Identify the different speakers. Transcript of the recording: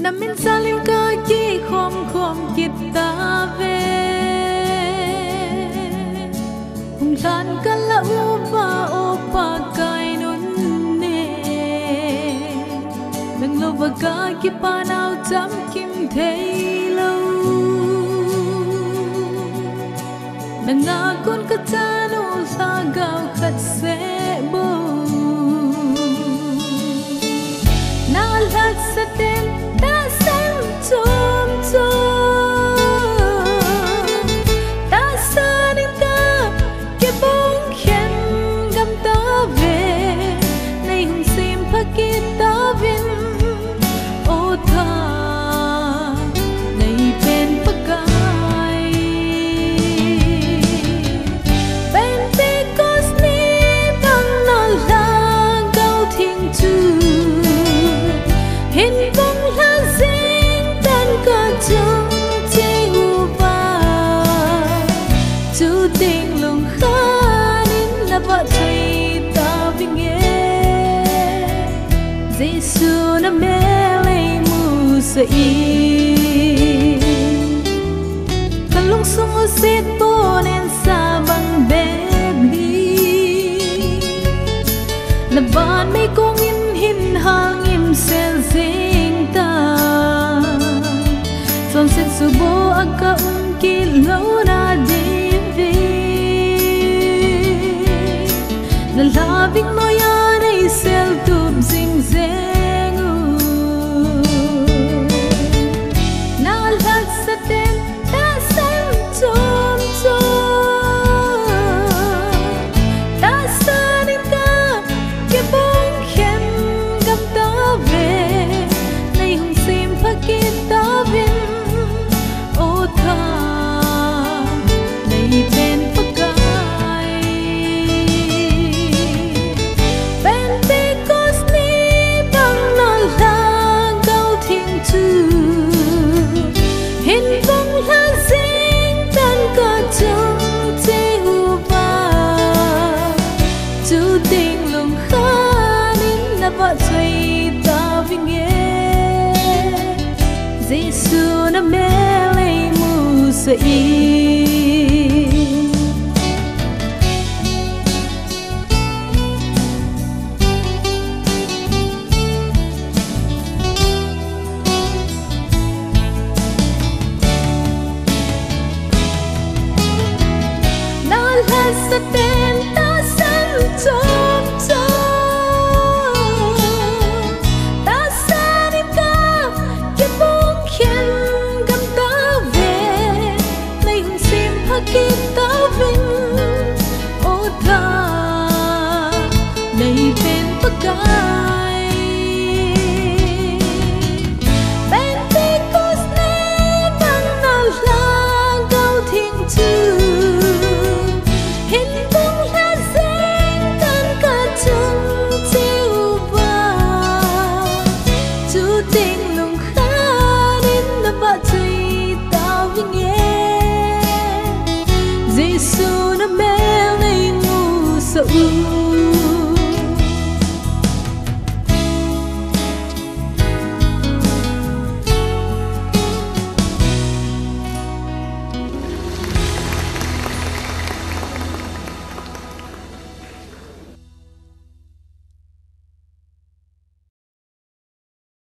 Speaker 1: nằm bên xa liu ca chi khom khom kịp ta về hùng lan ca la u pa kai nun nè nang lo và ca kịp pa nào chăm kim thấy lâu nang ngã con ca cha nô sa gạo khát sẽ bầu na lát sa tên ta sáng chôm chôm ta xa đến ta kia bóng khen găm ta về nay hùng sim phá kia ta viên ô tha nay bên phá gai bên tê cos ni bằng nó là gạo thiên chu hình bóng lá dính tan cả trong chế hù va chú tình lòng khá đến là vợ thầy ta vì nghe Giêsu nó mê lấy mù sợi cả lúc sung ở xếp bố nên xa bằng bếp ly là bạn mấy cô nghìn hình hàng im sen ding ta son sen su bo aka ki lo na di vi na la ving mo ya nei sel tup zing zeng na la sa ten ta sang chom chom ta sa ning ta ke bong khem gam ta về nay hùng sim phá kia ta viên ô tha nay bên phá gai bên tê cos ni bằng nó là gạo thiên chu hình bóng lá dính tan cả trong chế hù va chú tình lòng khá đến là vợ thầy ta vì nghe Giêsu nó mê lấy mù sợi na là sa tên ta sáng chôm chôm ta xa đến ta kia bóng khen găm ta về nay hùng sim phá kia ta vinh ô tha nay bên phá gai